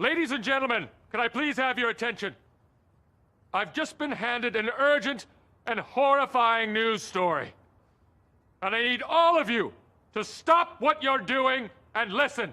Ladies and gentlemen, can I please have your attention? I've just been handed an urgent and horrifying news story. And I need all of you to stop what you're doing and listen.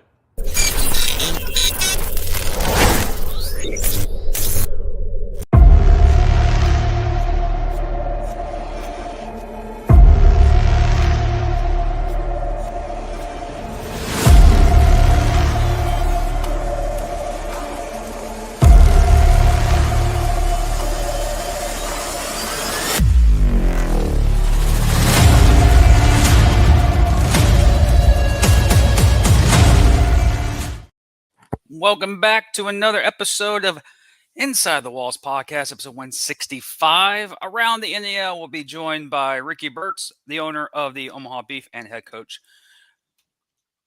Welcome back to another episode of Inside the Walls podcast, episode 165. Around the NAL, we'll be joined by Ricky Bertz, the owner of the Omaha Beef and head coach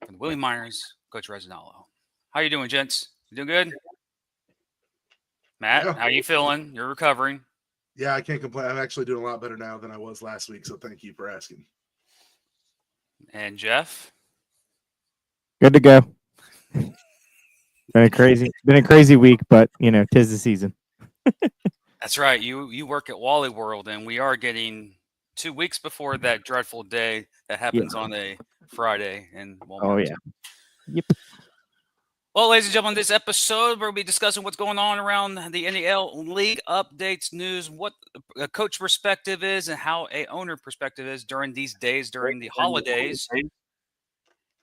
for the Willie Miners, Coach Resignalo. How you doing, gents? You doing good? Matt, how you feeling? You're recovering. Yeah, I can't complain. I'm actually doing a lot better now than I was last week, so thank you for asking. And Jeff? Good to go. Been a crazy week, but you know, 'tis the season. That's right. You work at Wally World, and we are getting 2 weeks before that dreadful day that happens on a Friday in Walmart. Oh yeah. Yep. Well, ladies and gentlemen, this episode we'll be discussing what's going on around the NAL league updates, news, what a coach perspective is, and how a owner perspective is during these days, during the holidays,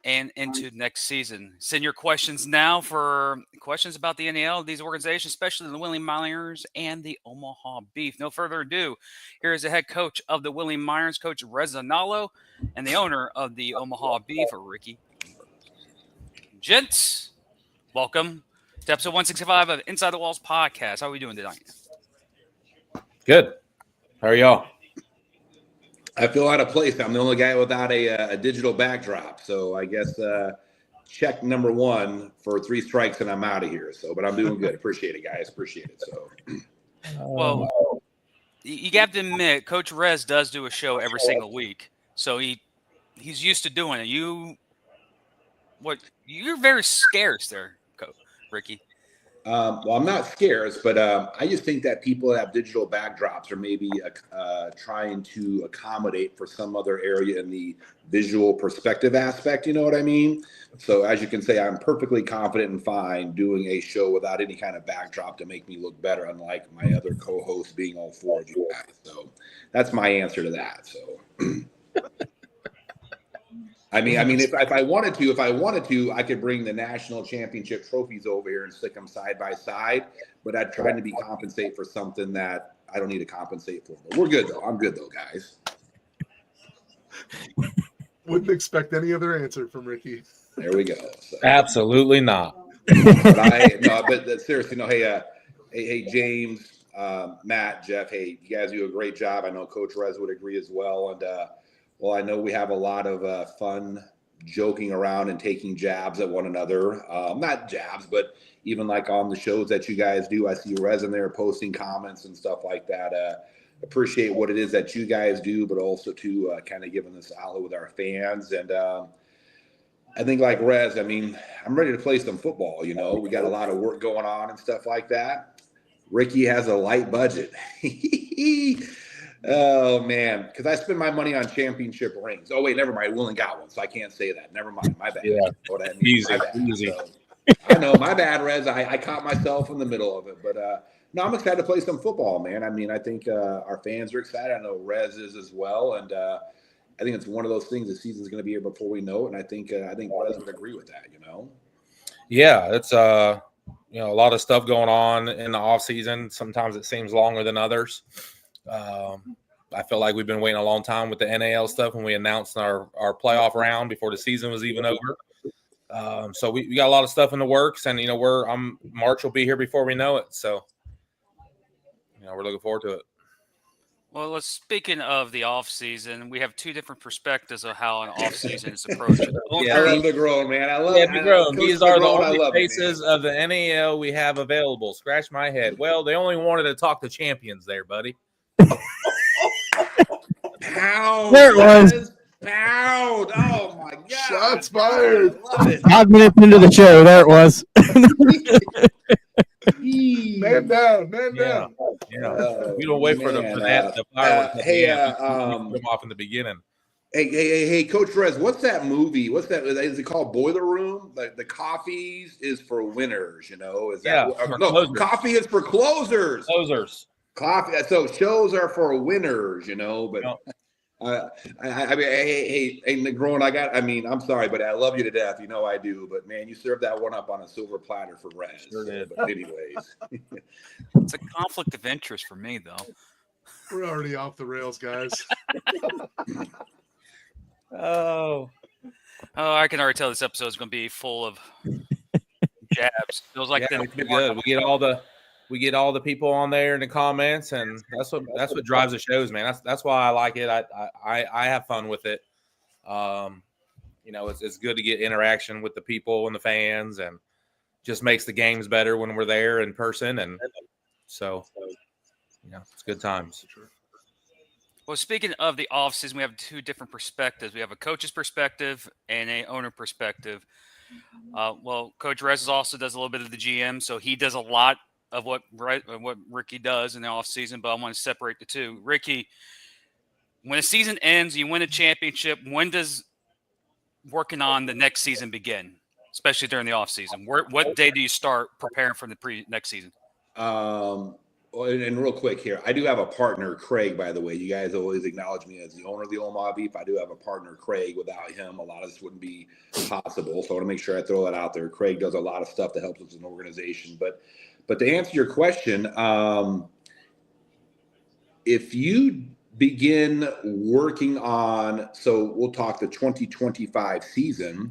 and into next season. Send your questions now for questions about the NAL, these organizations, especially the Willie Miners and the Omaha Beef. No further ado, here is the head coach of the Willie Miners, Coach Resignalo, and the owner of the Omaha Beef, Ricky Bertz. Gents, welcome to episode 165 of Inside the Walls podcast. How are we doing tonight? Good. How are y'all? I feel out of place. I'm the only guy without a digital backdrop. So I guess check number one for 3 strikes and I'm out of here. So, but I'm doing good. Appreciate it, guys. Appreciate it. So, well, you have to admit, Coach Rez does do a show every single week. So he's used to doing it. You're very scarce there, Coach Ricky. Well, I'm not scarce, but I just think that people that have digital backdrops are maybe trying to accommodate for some other area in the visual perspective aspect. You know what I mean? So as you can say, I'm perfectly confident and fine doing a show without any kind of backdrop to make me look better, unlike my other co-hosts being all 4 of you guys. So that's my answer to that. So. I mean, if I wanted to, I could bring the national championship trophies over here and stick them side by side. But I'd try to compensate for something that I don't need to compensate for. But we're good though. I'm good though, guys. Wouldn't expect any other answer from Ricky. There we go. So. Absolutely not. But seriously, no. Hey, James, Matt, Jeff. Hey, you guys do a great job. I know Coach Rez would agree as well. And well, I know we have a lot of fun joking around and taking jabs at one another. Not jabs, but even like on the shows that you guys do, I see Rez in there posting comments and stuff like that. Appreciate what it is that you guys do, but also to kind of giving this outlet with our fans. And I think like Rez, I mean, I'm ready to play some football. You know, we got a lot of work going on and stuff like that. Ricky has a light budget. Oh, man, because I spend my money on championship rings. Oh, wait, never mind. Willing got one, so I can't say that. Never mind. My bad. Yeah. Oh, that means Easy. So, I know. My bad, Rez. I caught myself in the middle of it. But, no, I'm excited to play some football, man. I mean, I think our fans are excited. I know Rez is as well. And I think it's one of those things. The season's going to be here before we know it. And I think Rez would agree with that, you know? Yeah, it's a lot of stuff going on in the off season. Sometimes it seems longer than others. I feel like we've been waiting a long time with the NAL stuff when we announced our playoff round before the season was even over. So we got a lot of stuff in the works, and March will be here before we know it. So we're looking forward to it. Well, speaking of the off season, we have 2 different perspectives of how an off season is approached. I love the grown, man. I love the grown. These are the only faces of the NAL we have available. Scratch my head. Well, they only wanted to talk to champions there, buddy. How there it was. Pound. Oh my God. Shots fired. I love it. 5 minutes into the show, there it was. Man down. Man Yeah. down. Yeah. We don't wait for the fireworks. Hey, we put them off in the beginning. Hey, Coach Rez, what's that movie? What's that? Is it called Boiler Room? The coffees is for winners, Is that no? Closers. Coffee is for closers. Closers. Coffee. So shows are for winners, But I mean, hey, Negron, I'm sorry, but I love you to death. I do. But man, you served that one up on a silver platter for Rez. Sure did. But anyways, It's a conflict of interest for me, though. We're already off the rails, guys. Oh, I can already tell this episode is going to be full of jabs. Feels like it's been good. We get all the people on there in the comments, and that's what drives the shows, man. That's why I like it. I have fun with it. It's good to get interaction with the people and the fans, and just makes the games better when we're there in person. And so, it's good times. Well, speaking of the offseason, we have two different perspectives. We have a coach's perspective and a owner perspective. Coach Rez also does a little bit of the GM, so he does a lot of what Ricky does in the offseason, but I want to separate the two. Ricky, when a season ends, you win a championship, when does working on the next season begin, especially during the offseason? What day do you start preparing for the next season? And real quick here, I do have a partner, Craig, by the way. You guys always acknowledge me as the owner of the Omaha Beef. I do have a partner, Craig. Without him, a lot of this wouldn't be possible. So I want to make sure I throw that out there. Craig does a lot of stuff that helps us as an organization. But to answer your question, if you begin working on, so we'll talk the 2025 season.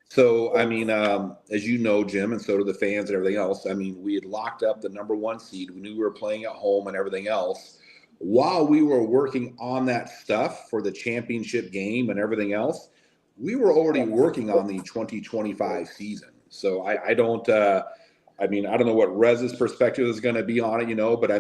So, as you know, Jim, and so do the fans and everything else, we had locked up the number 1 seed. We knew we were playing at home and everything else. While we were working on that stuff for the championship game and everything else, we were already working on the 2025 season. So I don't know what Rez's perspective is going to be on it, but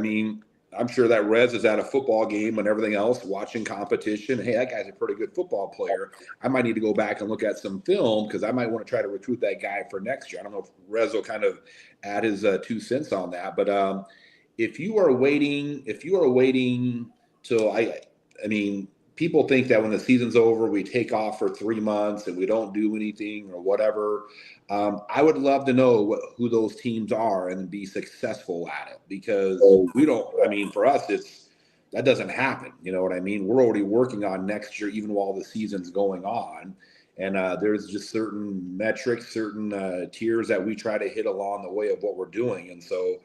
I'm sure that Rez is at a football game and everything else, watching competition. Hey, that guy's a pretty good football player. I might need to go back and look at some film because I might want to try to recruit that guy for next year. I don't know if Rez will kind of add his 2 cents on that. But if you are waiting till people think that when the season's over, we take off for 3 months and we don't do anything or whatever. I would love to know who those teams are and be successful at it, because we don't, for us, that doesn't happen. You know what I mean? We're already working on next year, even while the season's going on. And there's just certain metrics, certain tiers that we try to hit along the way of what we're doing. And so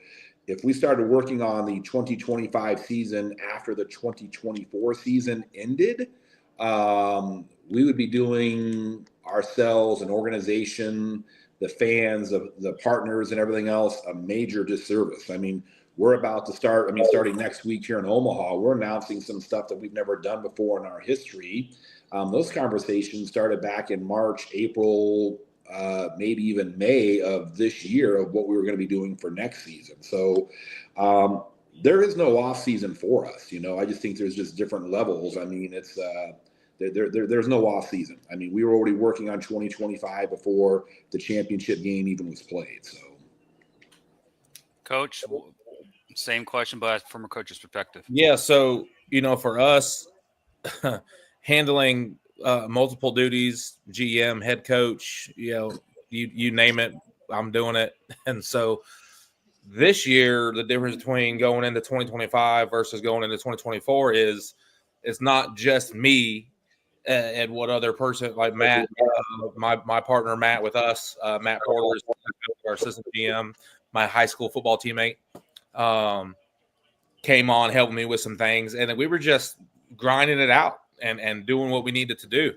if we started working on the 2025 season after the 2024 season ended, we would be doing ourselves, an organization, the fans, the partners and everything else, a major disservice. We're about to start, starting next week here in Omaha, we're announcing some stuff that we've never done before in our history. Those conversations started back in March, April, maybe even May of this year of what we were going to be doing for next season. So there is no off season for us. I just think there's just different levels. It's there's no off season. We were already working on 2025 before the championship game even was played. So, Coach, same question, but from a coach's perspective. Yeah. So, for us, handling multiple duties, GM, head coach, you name it, I'm doing it. And so this year, the difference between going into 2025 versus going into 2024 is it's not just me and what other person like Matt, my partner Matt with us, Matt Porter is our assistant GM, my high school football teammate, came on helping me with some things, and we were just grinding it out and doing what we needed to do.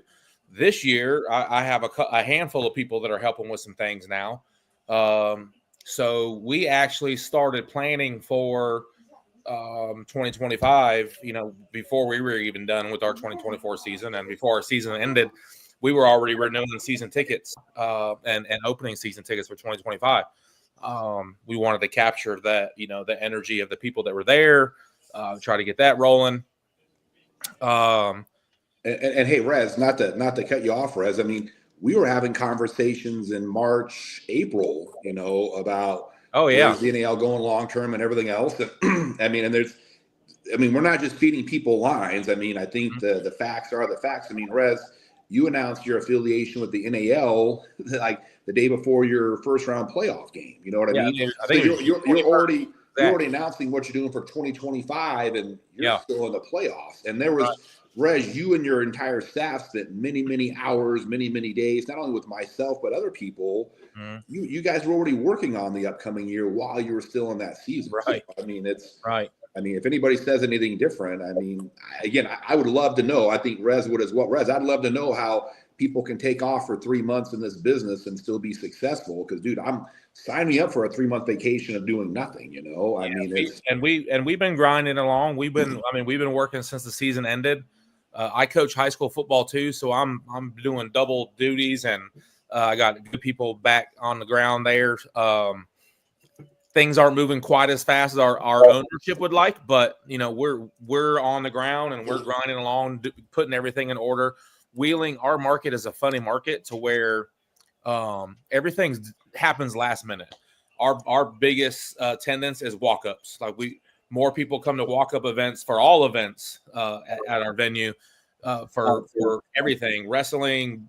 This year, I have a handful of people that are helping with some things now. So we actually started planning for 2025, before we were even done with our 2024 season, and before our season ended, we were already renewing season tickets and opening season tickets for 2025. We wanted to capture that, the energy of the people that were there, try to get that rolling. And hey, Rez, not to cut you off, Rez. I mean, we were having conversations in March, April, about where's the NAL going long term and everything else. And we're not just feeding people lines. I mean, I think the facts are the facts. I mean, Rez, you announced your affiliation with the NAL like the day before your first round playoff game. You know what I mean? I think so you're already announcing what you're doing for 2025, and you're still in the playoffs. And there was Rez, you and your entire staff spent many, many hours, many, many days, not only with myself but other people. You guys were already working on the upcoming year while you were still in that season. Right. So, I mean, it's right. I mean, if anybody says anything different, I mean, again, I would love to know. I think Rez would as well. Rez, I'd love to know how people can take off for 3 months in this business and still be successful. Because, dude, I'm signing me up for a 3-month vacation of doing nothing. We've been grinding along. We've been working since the season ended. I coach high school football too, so I'm doing double duties, and I got good people back on the ground there. Things aren't moving quite as fast as our ownership would like, but we're on the ground and we're grinding along, putting everything in order. Wheeling, our market is a funny market to where everything happens last minute. Our biggest attendance is walk-ups. Like more people come to walk-up events for all events at our venue for everything, wrestling,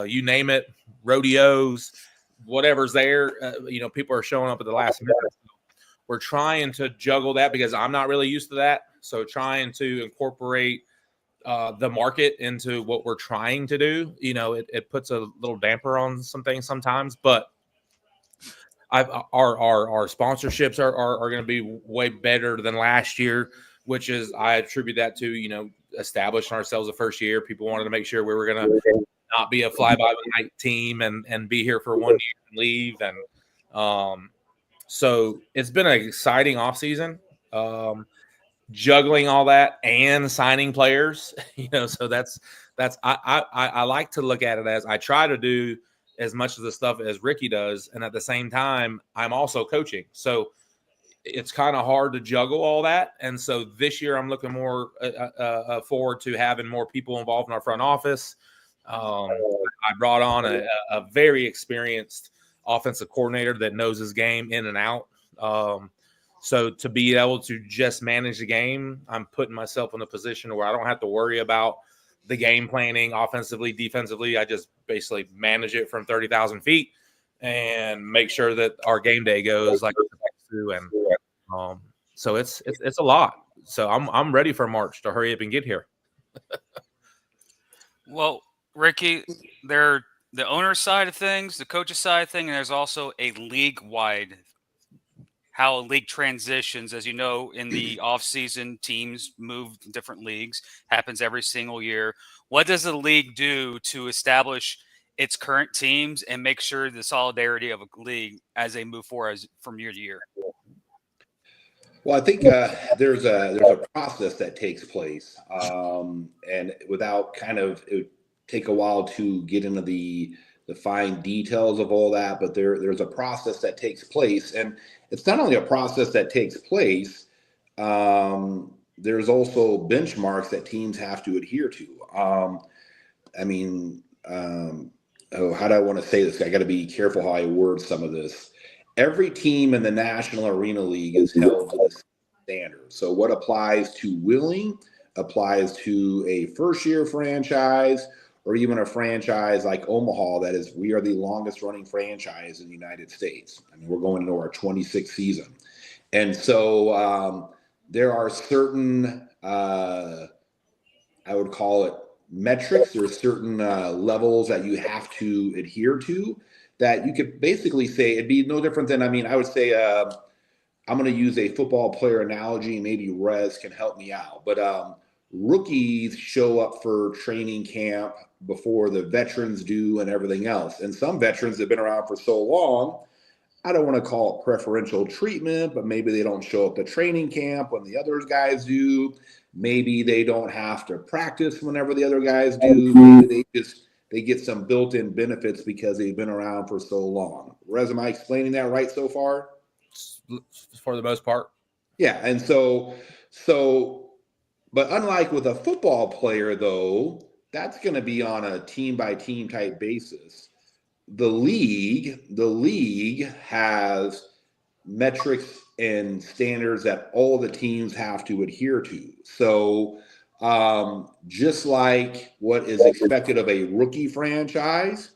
you name it, rodeos, whatever's there. People are showing up at the last minute. We're trying to juggle that because I'm not really used to that. So trying to incorporate the market into what we're trying to do, it puts a little damper on some things sometimes, but our sponsorships are going to be way better than last year, which is, I attribute that to, establishing ourselves the first year. People wanted to make sure we were going to not be a fly-by-the-night team and be here for 1 year and leave. And so it's been an exciting offseason, juggling all that and signing players, so that's I like to look at it as I try to do as much of the stuff as Ricky does. And at the same time, I'm also coaching. So it's kind of hard to juggle all that. And so this year I'm looking more forward to having more people involved in our front office. I brought on a very experienced offensive coordinator that knows his game in and out. So to be able to just manage the game, I'm putting myself in a position where I don't have to worry about the game planning offensively, defensively. I just basically manage it from 30,000 feet and make sure that our game day goes like it's supposed to. And so it's a lot. So I'm ready for March to hurry up and get here. Well, Ricky, the owner side of things, the coach's side of things, and there's also a league-wide, how a league transitions. As you know, in the offseason, teams move to different leagues, happens every single year. What does the league do to establish its current teams and make sure the solidarity of a league as they move forward from year to year? Well, I think there's a process that takes place, and without it would take a while to get into the fine details of all that, but there's a process that takes place, and it's not only a process that takes place. There's also benchmarks that teams have to adhere to. How do I want to say this? I got to be careful how I word some of this. Every team in the National Arena League is held to the standard. So what applies to Wheeling applies to a first-year franchise or even a franchise like Omaha. We are the longest running franchise in the United States. We're going into our 26th season. And so there are certain, I would call it metrics. There are certain levels that you have to adhere to that you could basically say it'd be no different than, I would say, I'm going to use a football player analogy. Maybe Rez can help me out. But rookies show up for training camp before the veterans do and everything else. And some veterans have been around for so long, I don't want to call it preferential treatment, but maybe they don't show up to training camp when the other guys do. Maybe they don't have to practice whenever the other guys do. Maybe they get some built-in benefits because they've been around for so long. Rez, am I explaining that right so far? For the most part. Yeah. And so, but unlike with a football player, though, that's going to be on a team by team type basis. The league has metrics and standards that all the teams have to adhere to. So just like what is expected of a rookie franchise,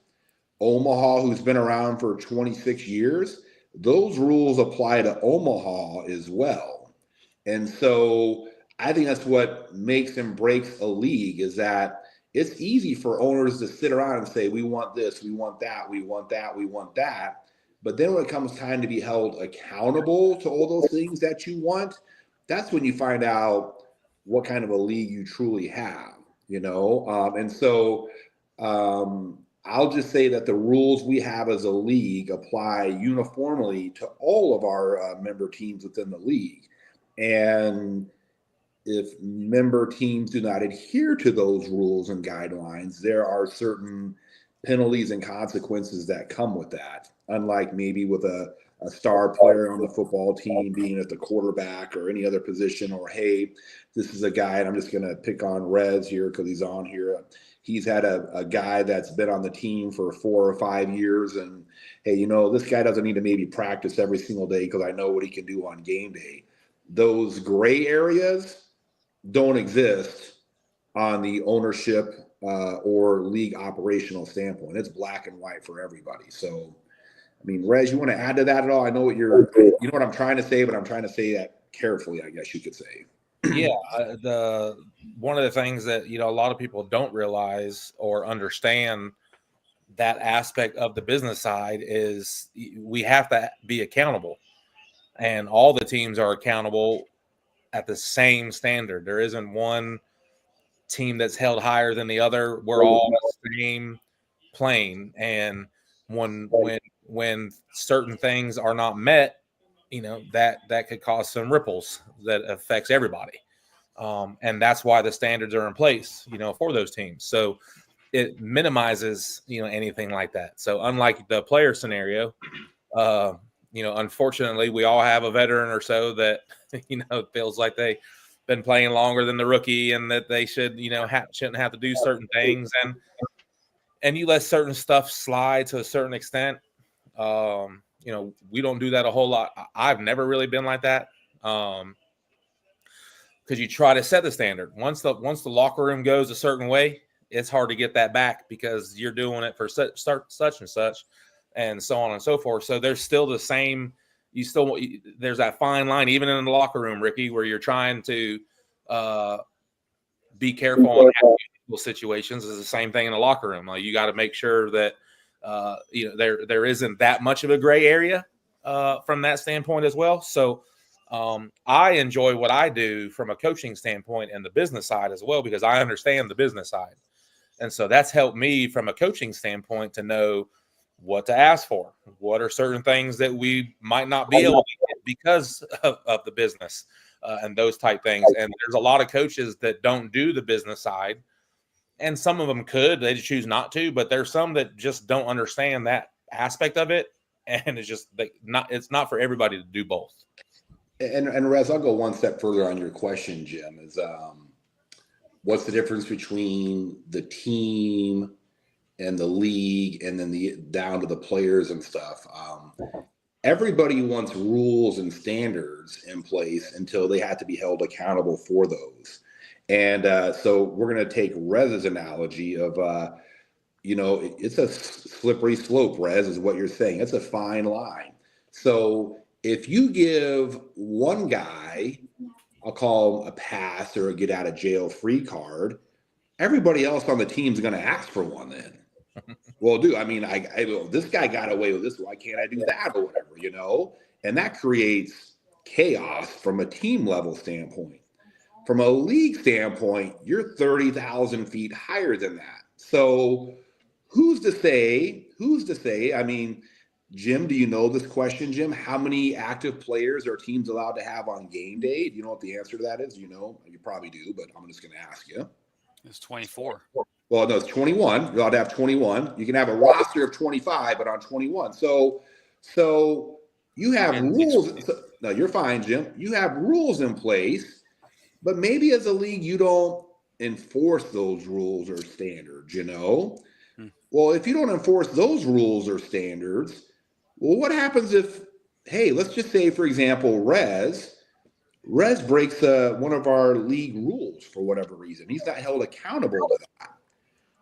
Omaha, who's been around for 26 years, those rules apply to Omaha as well. And so I think that's what makes and breaks a league, is that it's easy for owners to sit around and say, we want this, we want that, we want that, we want that. But then when it comes time to be held accountable to all those things that you want, that's when you find out what kind of a league you truly have, and so I'll just say that the rules we have as a league apply uniformly to all of our member teams within the league. And if member teams do not adhere to those rules and guidelines, there are certain penalties and consequences that come with that. Unlike maybe with a star player on the football team being at the quarterback or any other position, or, hey, this is a guy, and I'm just going to pick on Rez here because he's on here. He's had a guy that's been on the team for 4 or 5 years, and, hey, this guy doesn't need to maybe practice every single day because I know what he can do on game day. Those gray areas don't exist on the ownership or league operational standpoint. It's black and white for everybody. So, I mean, Rez, you want to add to that at all? I know what you know what I'm trying to say, but I'm trying to say that carefully, I guess you could say. Yeah, one of the things that a lot of people don't realize or understand that aspect of the business side is we have to be accountable, and all the teams are accountable at the same standard. There isn't one team that's held higher than the other. We're all on the same plane, and when certain things are not met, that could cause some ripples that affects everybody. And that's why the standards are in place, for those teams. So it minimizes, anything like that. So unlike the player scenario, unfortunately we all have a veteran or so that, feels like they've been playing longer than the rookie and that they should, shouldn't have to do certain things. And you let certain stuff slide to a certain extent. We don't do that a whole lot. I've never really been like that. Because you try to set the standard. Once the locker room goes a certain way, it's hard to get that back because you're doing it for such and such, and so on and so forth. So there's still the same. There's that fine line, even in the locker room, Ricky, where you're trying to be careful on situations. Is the same thing in the locker room. Like, you got to make sure that there isn't that much of a gray area from that standpoint as well. So I enjoy what I do from a coaching standpoint and the business side as well, because I understand the business side. And so that's helped me from a coaching standpoint to know what to ask for. What are certain things that we might not be able to get because of the business and those type things. And there's a lot of coaches that don't do the business side, and some of them could, they just choose not to, but there's some that just don't understand that aspect of it. And it's just it's not for everybody to do both. And Rez, I'll go one step further on your question, Jim, is what's the difference between the team and the league and then down to the players and stuff? Everybody wants rules and standards in place until they have to be held accountable for those. And so we're going to take Rez's analogy of, it's a slippery slope, Rez, is what you're saying. It's a fine line. So if you give one guy, I'll call him a pass or a get out of jail free card, everybody else on the team is going to ask for one then. Well, dude, I mean, this guy got away with this. Why can't I do that or whatever, And that creates chaos from a team level standpoint. From a league standpoint, you're 30,000 feet higher than that. So who's to say, I mean, Jim, do you know this question, Jim? How many active players are teams allowed to have on game day? Do you know what the answer to that is? You probably do, but I'm just going to ask you. It's 24. Well, no, it's 21. You're allowed to have 21. You can have a roster of 25, but on 21. So you have rules. No, you're fine, Jim. You have rules in place, but maybe as a league, you don't enforce those rules or standards, you know? Well, if you don't enforce those rules or standards, well, what happens if, hey, let's just say, for example, Rez breaks one of our league rules for whatever reason. He's not held accountable to that.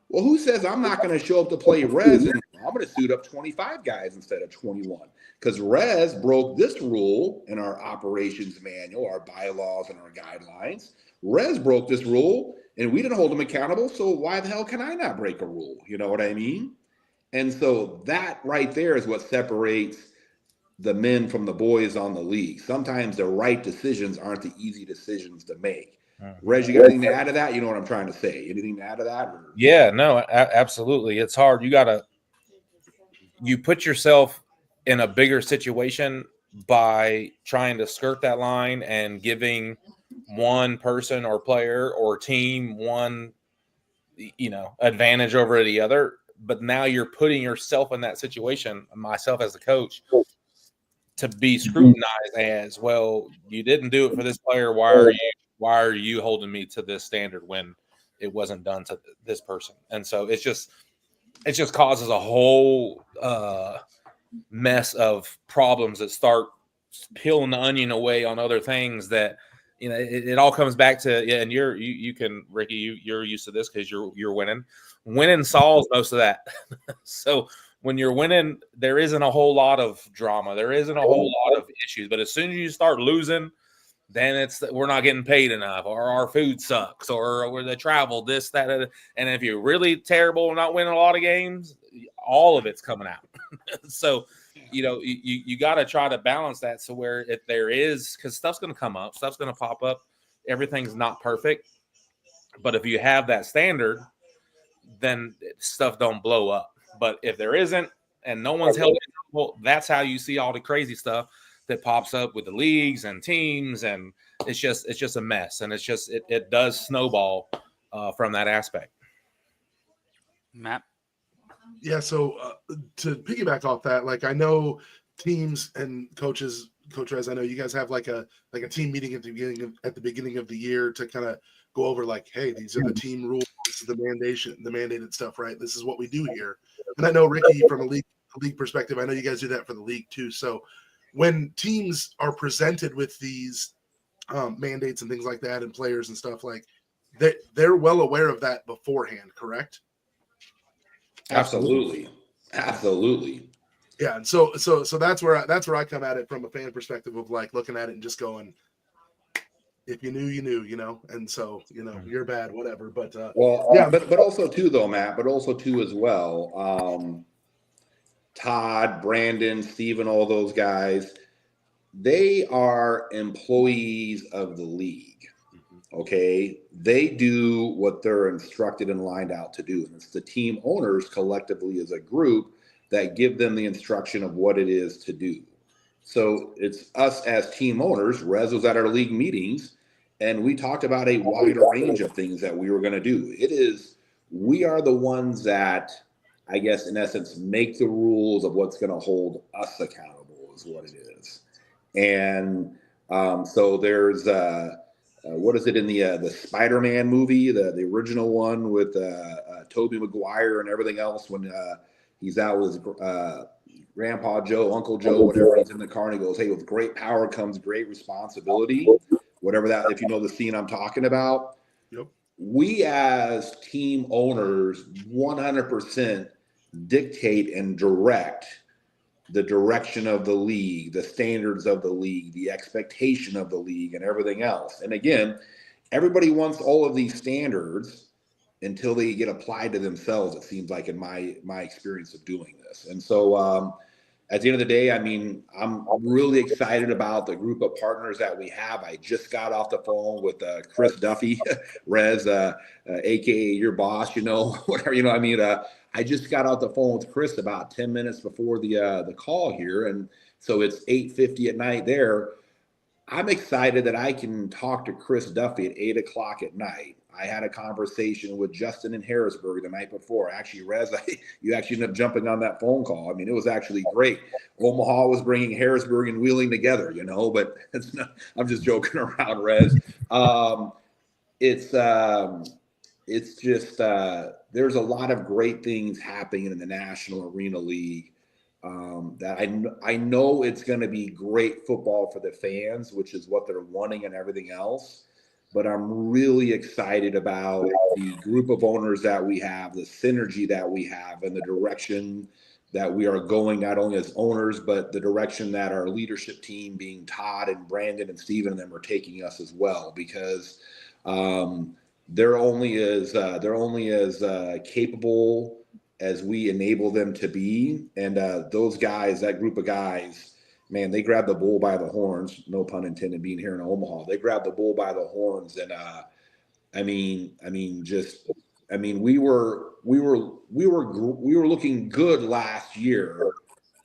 Well, who says I'm not going to show up to play Rez and I'm going to suit up 25 guys instead of 21? Because Rez broke this rule in our operations manual, our bylaws, and our guidelines. Rez broke this rule and we didn't hold him accountable. So why the hell can I not break a rule? You know what I mean? And so that right there is what separates the men from the boys on the league. Sometimes the right decisions aren't the easy decisions to make. Rez, you got anything to add to that? You know what I'm trying to say. Anything to add to that? Or? Yeah, no, absolutely. It's hard. You put yourself in a bigger situation by trying to skirt that line and giving one person or player or team one, advantage over the other. But now you're putting yourself in that situation, myself as the coach, to be scrutinized as, well, you didn't do it for this player. Why are you holding me to this standard when it wasn't done to this person? And so it just causes a whole mess of problems that start peeling the onion away on other things that, it all comes back to, yeah. And you can, Ricky, you're used to this because you're winning. Winning solves most of that. So when you're winning, there isn't a whole lot of drama. There isn't a whole lot of issues. But as soon as you start losing, then we're not getting paid enough, or our food sucks, or the travel, this, that. And if you're really terrible and not winning a lot of games, all of it's coming out. So, you got to try to balance that. So where if there is, because stuff's going to come up, stuff's going to pop up. Everything's not perfect. But if you have that standard, then stuff don't blow up. But if there isn't, and no one's held accountable, that's how you see all the crazy stuff that pops up with the leagues and teams, and it's just a mess, and it does snowball from that aspect. Matt? Yeah, so to piggyback off that, like, I know teams and coaches, Coach Rez, I know you guys have like a team meeting at the beginning of the year to kind of go over, like, hey, these are the team rules, this is the mandated stuff, right? This is what we do here. And I know, Ricky, from a league perspective, I know you guys do that for the league too. So when teams are presented with these mandates and things like that, and players and stuff, like, they're well aware of that beforehand, correct? Absolutely. Yeah, and so that's where I come at it from a fan perspective of, like, looking at it and just going, if you knew, you knew, and so, you're bad, whatever. But yeah, but also too, though, Matt, but also too as well, Todd, Brandon, Steven, all those guys, they are employees of the league. Okay, they do what they're instructed and lined out to do, and it's the team owners collectively as a group that give them the instruction of what it is to do. So it's us as team owners. Rez was at our league meetings, and we talked about a wide range of things that we were going to do. We are the ones that, I guess, in essence, make the rules of what's going to hold us accountable is what it is. And so there's what is it in the Spider-Man movie, the original one with Tobey Maguire and everything else, when he's out with his Grandpa Joe, Uncle Joe, whatever, he's in the car and he goes, hey, with great power comes great responsibility, whatever that, if you know the scene I'm talking about. Yep. We as team owners 100% dictate and direct the direction of the league, the standards of the league, the expectation of the league, and everything else. And again, everybody wants all of these standards until they get applied to themselves, it seems like, in my experience of doing this. And so at the end of the day, I mean, I'm really excited about the group of partners that we have. I just got off the phone with Chris Duffy, Rez, aka your boss, whatever, I mean, I just got off the phone with Chris about 10 minutes before the call here. And so it's 8:50 at night there. I'm excited that I can talk to Chris Duffy at 8 o'clock at night. I had a conversation with Justin in Harrisburg the night before. Actually, Rez, you actually ended up jumping on that phone call. I mean, it was actually great. Omaha was bringing Harrisburg and Wheeling together, but I'm just joking around, Rez. it's just there's a lot of great things happening in the National Arena League that I know it's going to be great football for the fans, which is what they're wanting and everything else. But I'm really excited about the group of owners that we have, the synergy that we have, and the direction that we are going, not only as owners, but the direction that our leadership team, being Todd and Brandon and Steven and them, are taking us as well, because they're only as capable as we enable them to be. And those guys, that group of guys, man, they grab the bull by the horns, no pun intended, being here in Omaha. They grab the bull by the horns. And we were looking good last year,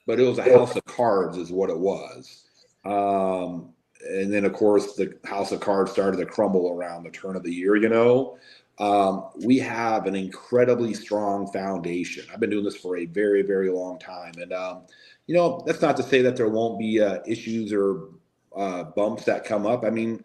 but it was a house of cards is what it was. And then, of course, the house of cards started to crumble around the turn of the year, We have an incredibly strong foundation. I've been doing this for a very, very long time. And, that's not to say that there won't be issues or bumps that come up. We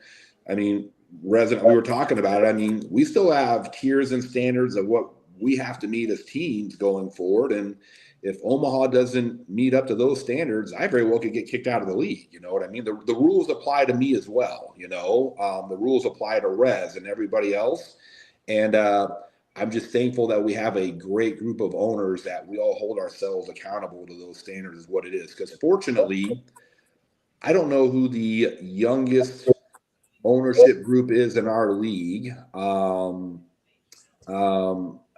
were talking about it. We still have tiers and standards of what we have to meet as teams going forward. And if Omaha doesn't meet up to those standards, I very well could get kicked out of the league. You know what I mean? The rules apply to me as well. The rules apply to Rez and everybody else. And I'm just thankful that we have a great group of owners that we all hold ourselves accountable to those standards is what it is. Because fortunately, I don't know who the youngest ownership group is in our league.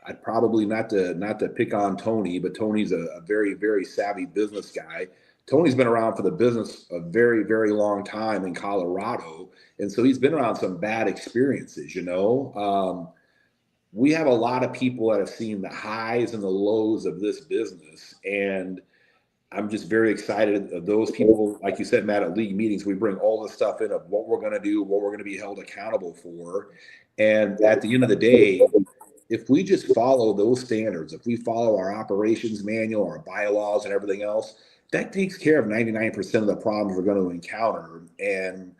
I'd probably not to pick on Tony, but Tony's a very, very savvy business guy. Tony's been around for the business a very, very long time in Colorado. And so he's been around some bad experiences, We have a lot of people that have seen the highs and the lows of this business. And I'm just very excited of those people. Like you said, Matt, at league meetings, we bring all the stuff in of what we're going to do, what we're going to be held accountable for. And at the end of the day, if we just follow those standards, if we follow our operations manual, our bylaws and everything else, that takes care of 99% of the problems we're going to encounter. And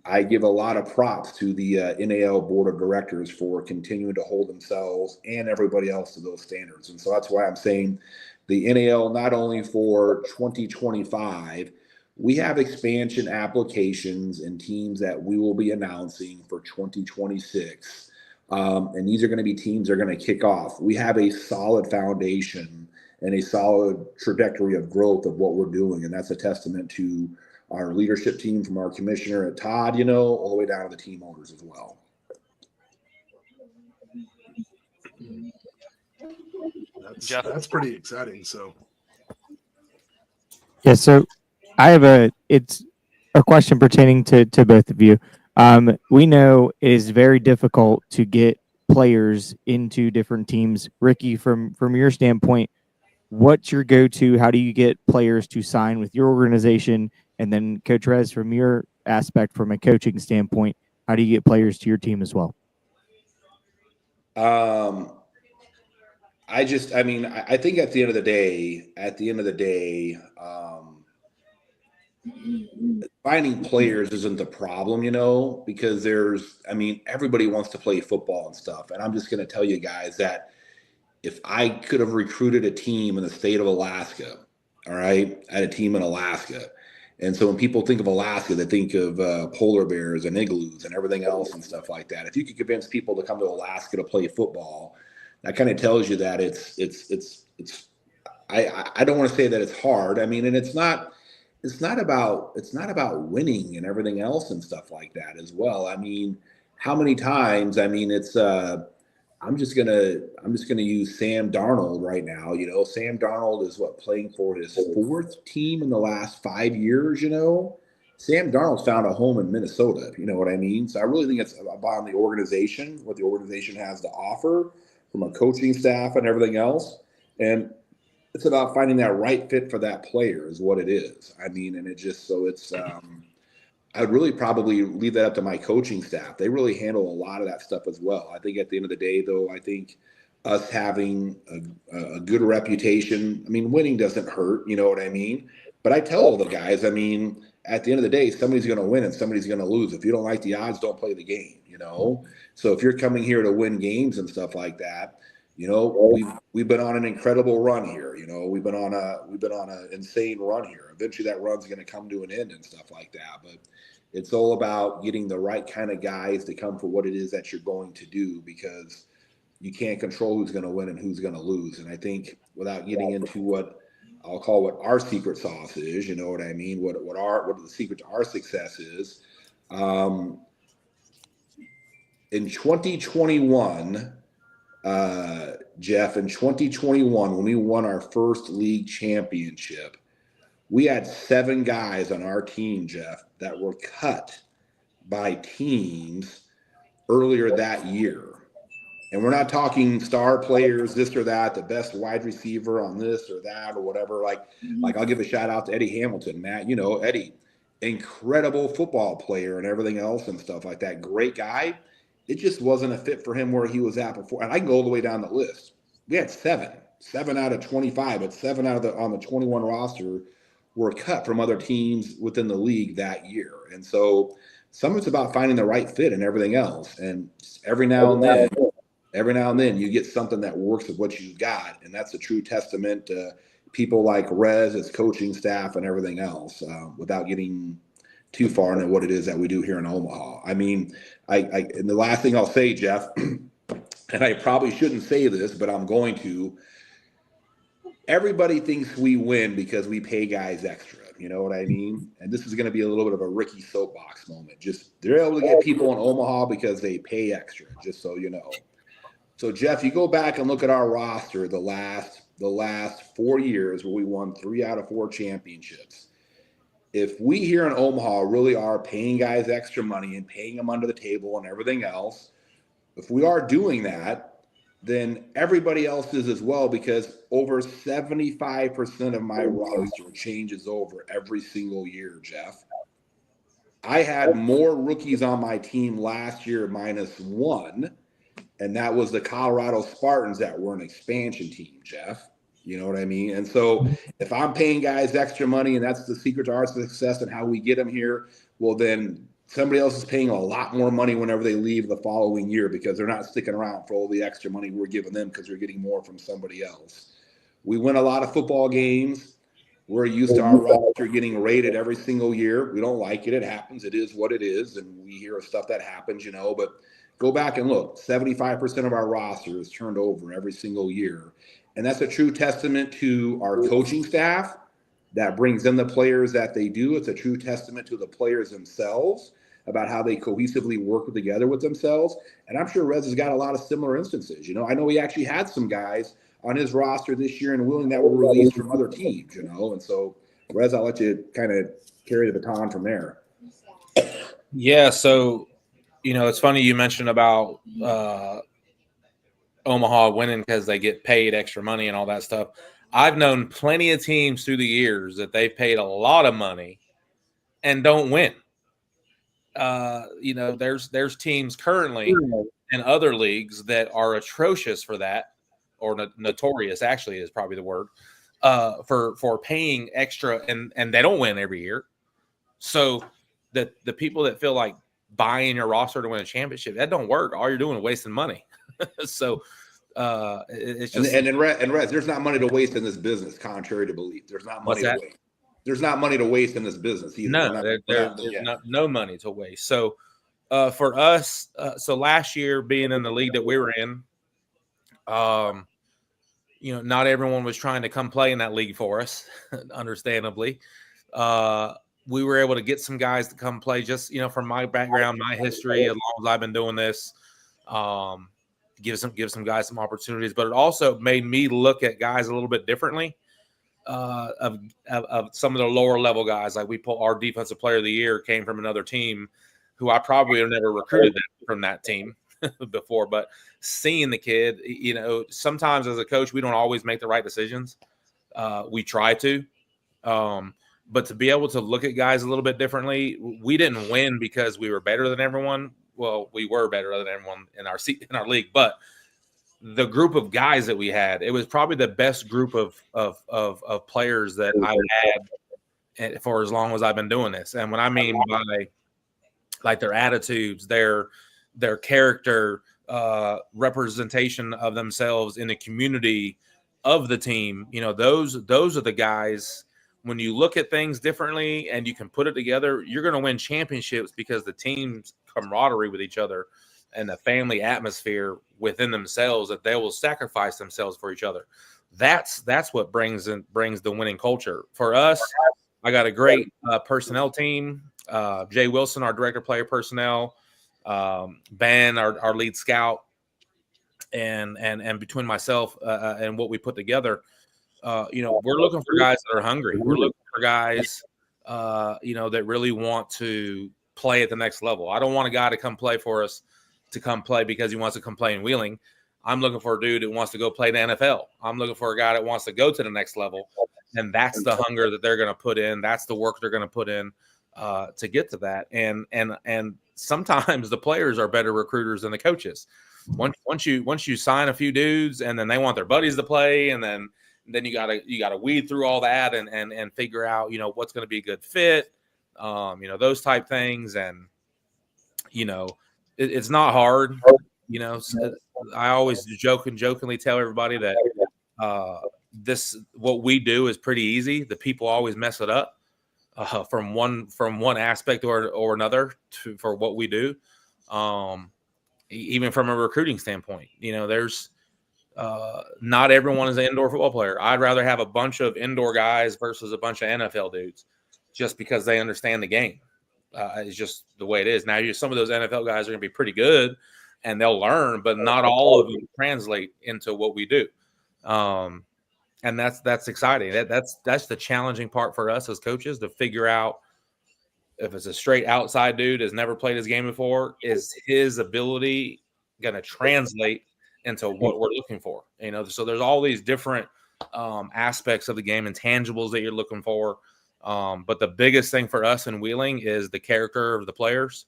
I give a lot of props to the NAL board of directors for continuing to hold themselves and everybody else to those standards. And so that's why I'm saying the NAL, not only for 2025, we have expansion applications and teams that we will be announcing for 2026. And these are going to be teams that are going to kick off. We have a solid foundation and a solid trajectory of growth of what we're doing. And that's a testament to our leadership team, from our commissioner at Todd, all the way down to the team owners as well. That's pretty exciting. So, yeah. So I have it's a question pertaining to both of you. We know it is very difficult to get players into different teams. Ricky, from your standpoint, what's your go-to? How do you get players to sign with your organization? And then Coach Rez, from your aspect, from a coaching standpoint, how do you get players to your team as well? I think at the end of the day, finding players isn't the problem, because everybody wants to play football and stuff. And I'm just going to tell you guys that if I could have recruited a team in the state of Alaska, all right, I had a team in Alaska. And so when people think of Alaska, they think of polar bears and igloos and everything else and stuff like that. If you could convince people to come to Alaska to play football, that kind of tells you that I don't want to say that it's hard. And it's not about winning and everything else and stuff like that as well. How many times, I'm just gonna use Sam Darnold right now. Sam Darnold is playing for his fourth team in the last 5 years. Sam Darnold's found a home in Minnesota. You know what I mean? So I really think it's about the organization, what the organization has to offer from a coaching staff and everything else. And it's about finding that right fit for that player is what it is. I'd really probably leave that up to my coaching staff. They really handle a lot of that stuff as well. I think at the end of the day, though, I think us having a good reputation, winning doesn't hurt, you know what I mean? But I tell all the guys, I mean, at the end of the day, somebody's going to win and somebody's going to lose. If you don't like the odds, don't play the game, you know? So if you're coming here to win games and stuff like that, you know, we've been on an incredible run here. You know, we've been on an insane run here. Eventually that run's going to come to an end and stuff like that. But it's all about getting the right kind of guys to come for what it is that you're going to do, because you can't control who's going to win and who's going to lose. And I think, without getting into what I'll call what our secret sauce is, you know what I mean? What the secret to our success is. In 2021, Jeff, in 2021, when we won our first league championship, we had 7 guys on our team, Jeff, that were cut by teams earlier that year. And we're not talking star players, this or that, the best wide receiver on this or that or whatever. Like I'll give a shout out to Eddie Hamilton, Matt. You know, Eddie, incredible football player and everything else and stuff like that. Great guy. It just wasn't a fit for him where he was at before. And I can go all the way down the list. We had 7 out of 25, but 7 out of on the 21 roster were cut from other teams within the league that year. And so some of it's about finding the right fit and everything else. And every now and then you get something that works with what you've got. And that's a true testament to people like Rez, his coaching staff, and everything else, without getting too far into what it is that we do here in Omaha. I mean, and the last thing I'll say, Jeff, and I probably shouldn't say this, but I'm going to. Everybody thinks we win because we pay guys extra. You know what I mean? And this is going to be a little bit of a Ricky soapbox moment. Just they're able to get people in Omaha because they pay extra, just so you know. So, Jeff, you go back and look at our roster the last 4 years where we won 3 out of 4 championships. If we here in Omaha really are paying guys extra money and paying them under the table and everything else, if we are doing that, then everybody else is as well, because over 75% of my roster changes over every single year, Jeff. I had more rookies on my team last year -1, and that was the Colorado Spartans that were an expansion team, Jeff. You know what I mean? And so if I'm paying guys extra money and that's the secret to our success and how we get them here, well, then somebody else is paying a lot more money whenever they leave the following year, because they're not sticking around for all the extra money we're giving them because we're getting more from somebody else. We win a lot of football games. We're used to our roster getting rated every single year. We don't like it. It happens. It is what it is. And we hear of stuff that happens, you know, but go back and look. 75% of our roster is turned over every single year. And that's a true testament to our coaching staff that brings in the players that they do. It's a true testament to the players themselves about how they cohesively work together with themselves. And I'm sure Rez has got a lot of similar instances. You know, I know he actually had some guys on his roster this year in Wheeling that were released from other teams, you know. And so, Rez, I'll let you kind of carry the baton from there. Yeah, so, you know, it's funny you mentioned about Omaha winning because they get paid extra money and all that stuff. I've known plenty of teams through the years that they've paid a lot of money and don't win. You know, there's teams currently in other leagues that are atrocious for that, or notorious actually is probably the word, for paying extra and they don't win every year. So the people that feel like buying your roster to win a championship, that don't work. All you're doing is wasting money. So it's just and Rez, there's not money to waste in this business, contrary to belief. There's not money to waste. There's not money to waste in this business either. No, there's no money to waste. So for us, so last year being in the league that we were in, you know, not everyone was trying to come play in that league for us, understandably. We were able to get some guys to come play, just, you know, from my background, my history, as long as I've been doing this, give some guys some opportunities. But it also made me look at guys a little bit differently. Of some of the lower level guys, like we pull our defensive player of the year came from another team who I probably have never recruited from that team before, but seeing the kid, you know, sometimes as a coach, we don't always make the right decisions. We try to, but to be able to look at guys a little bit differently, we didn't win because we were better than everyone. Well, we were better than everyone in our league, but the group of guys that we had, it was probably the best group of players that I've had for as long as I've been doing this. And what I mean by like their attitudes, their character, representation of themselves in the community of the team, those are the guys. When you look at things differently and you can put it together, you're going to win championships because the team's camaraderie with each other and the family atmosphere within themselves, that they will sacrifice themselves for each other. That's what brings the winning culture. For us, I got a great personnel team. Jay Wilson, our director of player personnel, Ben, our lead scout, and between myself and what we put together, we're looking for guys that are hungry. We're looking for guys, that really want to play at the next level. I don't want a guy to come play for us to come play because he wants to come play in Wheeling. I'm looking for a dude that wants to go play in the NFL. I'm looking for a guy that wants to go to the next level. And that's the hunger that they're going to put in. That's the work they're going to put in to get to that. And sometimes the players are better recruiters than the coaches. Once you sign a few dudes and then they want their buddies to play, and then you gotta weed through all that and figure out what's going to be a good fit, those type things. And it's not hard. I always jokingly tell everybody that what we do is pretty easy. The people always mess it up from one aspect or another for what we do. Even from a recruiting standpoint, there's not everyone is an indoor football player. I'd rather have a bunch of indoor guys versus a bunch of NFL dudes, just because they understand the game. It's just the way it is. Now, some of those NFL guys are going to be pretty good, and they'll learn, but not all of them translate into what we do. And that's exciting. That's the challenging part for us as coaches, to figure out if it's a straight outside dude has never played his game before, is his ability going to translate into what we're looking for? So there's all these different aspects of the game, intangibles that you're looking for. But the biggest thing for us in Wheeling is the character of the players.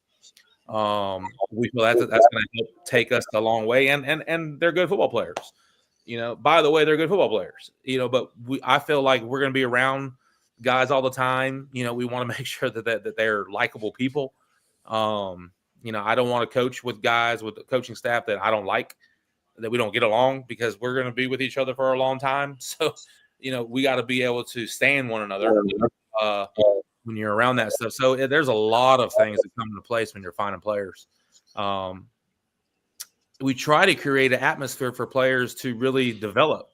We feel that's going to help take us a long way, and they're good football players. By the way, they're good football players. But I feel like we're going to be around guys all the time. We want to make sure that they're likable people. I don't want to coach with guys with the coaching staff that I don't like, that we don't get along, because we're going to be with each other for a long time. So, we got to be able to stand one another when you're around that stuff. So there's a lot of things that come into place when you're finding players. We try to create an atmosphere for players to really develop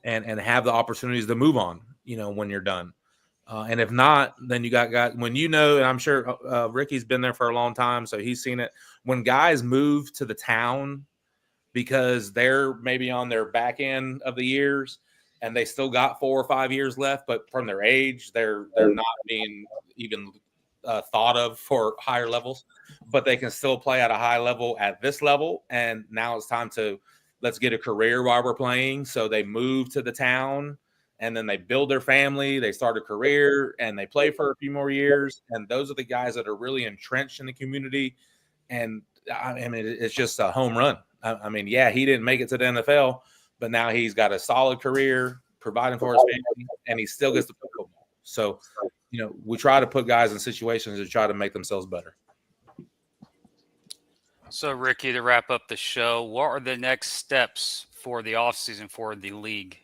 and have the opportunities to move on, when you're done. And if not, then you got guys, when and I'm sure Ricky's been there for a long time, so he's seen it. When guys move to the town because they're maybe on their back end of the years and they still got 4 or 5 years left, but from their age, they're not being even thought of for higher levels, but they can still play at a high level at this level. And now it's time to let's get a career while we're playing. So they move to the town, and then they build their family, they start a career, and they play for a few more years. And those are the guys that are really entrenched in the community. And I mean, it's just a home run. I mean, yeah, he didn't make it to the NFL, but now he's got a solid career providing for his family, and he still gets to play football. So, we try to put guys in situations to try to make themselves better. So, Ricky, to wrap up the show, what are the next steps for the offseason for the league?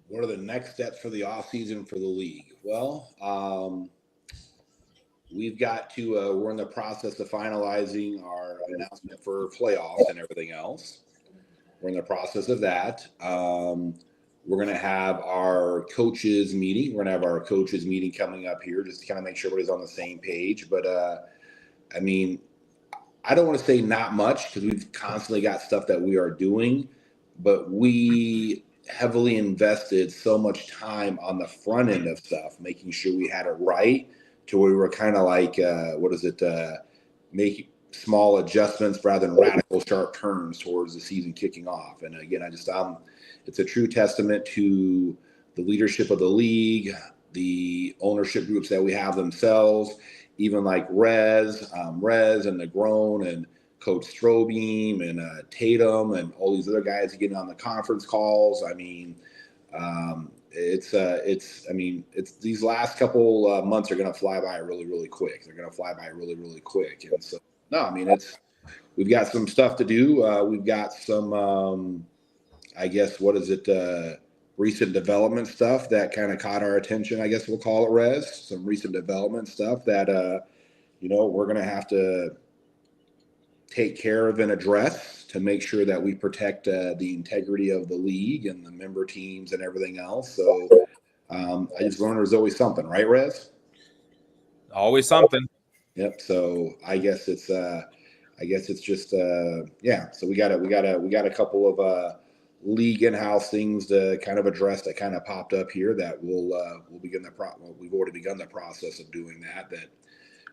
What are the next steps for the offseason for the league? Well, we've got to, we're in the process of finalizing our announcement for playoffs and everything else. We're in the process of that. We're going to have our coaches meeting. We're going to have our coaches meeting coming up here just to kind of make sure everybody's on the same page. But, I mean, I don't want to say not much, because we've constantly got stuff that we are doing, but we heavily invested so much time on the front end of stuff, making sure we had it right, to where we were kind of like, make small adjustments rather than radical sharp turns towards the season kicking off. And again, it's a true testament to the leadership of the league, the ownership groups that we have themselves, even like Rez and Negron and Coach Strobeam and Tatum and all these other guys getting on the conference calls. I mean, it's I mean, it's these last couple months are going to fly by really, really quick. They're going to fly by really, really quick. And so, no, I mean, we've got some stuff to do. We've got some, I guess, recent development stuff that kind of caught our attention. I guess we'll call it, Rez. Some recent development stuff that, we're going to have to take care of and address to make sure that we protect the integrity of the league and the member teams and everything else. So I just learned there's always something, right, Rez? Always something. Yep. So I guess it's just yeah. So we got a couple of league in-house things to kind of address that kind of popped up here that we'll begin we've already begun the process of doing that. That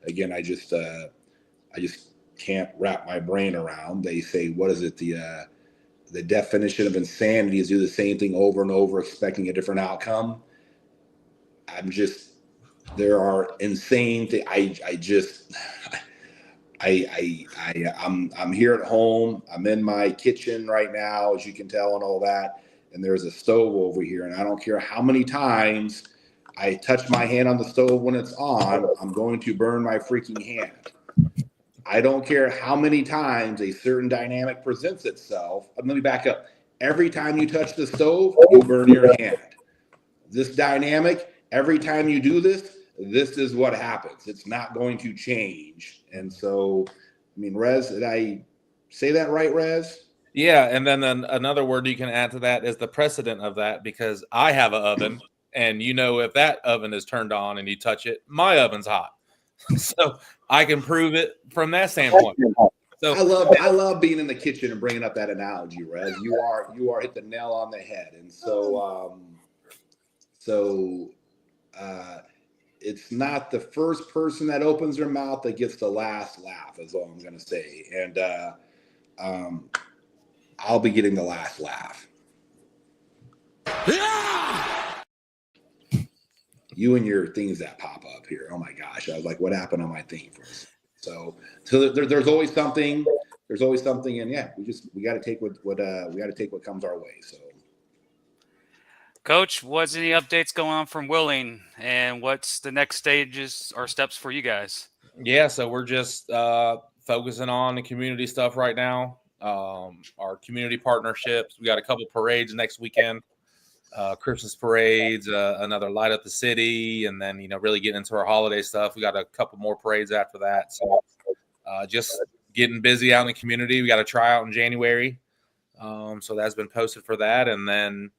again, I just can't wrap my brain around. They say, what is it? The definition of insanity is do the same thing over and over, expecting a different outcome. There are insane things. I'm here at home. I'm in my kitchen right now, as you can tell, and all that. And there's a stove over here, and I don't care how many times I touch my hand on the stove when it's on, I'm going to burn my freaking hand. I don't care how many times a certain dynamic presents itself. Let me back up. Every time you touch the stove, you burn your hand. This dynamic, every time you do this, this is what happens. It's not going to change. And so, I mean, Rez, did I say that right, Rez? Yeah, and then another word you can add to that is the precedent of that, because I have an oven, and if that oven is turned on and you touch it, my oven's hot. So I can prove it from that standpoint. So I love being in the kitchen and bringing up that analogy, Rez. You are hit the nail on the head. And so it's not the first person that opens their mouth that gets the last laugh, is all I'm going to say. And I'll be getting the last laugh. You and your things that pop up here. Oh my gosh. I was like, what happened on my thing first? So there's always something. There's always something. And yeah, we got to take what comes our way. So, Coach, what's any updates going on from Willing, and what's the next stages or steps for you guys? Yeah, so we're just focusing on the community stuff right now. Our community partnerships. We got a couple parades next weekend. Christmas parades, another light up the city, and then really getting into our holiday stuff. We got a couple more parades after that. So just getting busy out in the community. We got a tryout in January, so that's been posted for that, and then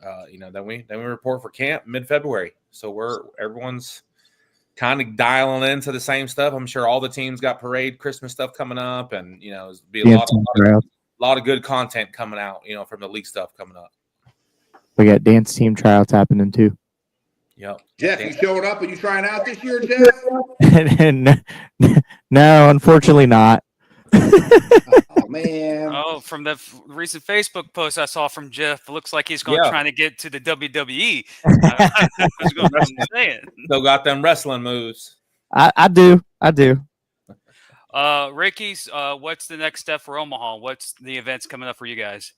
then we report for camp mid-February. So everyone's kind of dialing into the same stuff. I'm sure all the teams got parade Christmas stuff coming up, and it'll be a lot of good content coming out, from the league stuff coming up. We got dance team tryouts happening too. Yep. Jeff, you showing up? Are you trying out this year, Jeff? No, unfortunately not. Oh man! Oh, from the recent Facebook post I saw from Jeff, it looks like he's going to try to get to the WWE. That's what I'm saying. Still got them wrestling moves. I do. Ricky's, what's the next step for Omaha? What's the events coming up for you guys?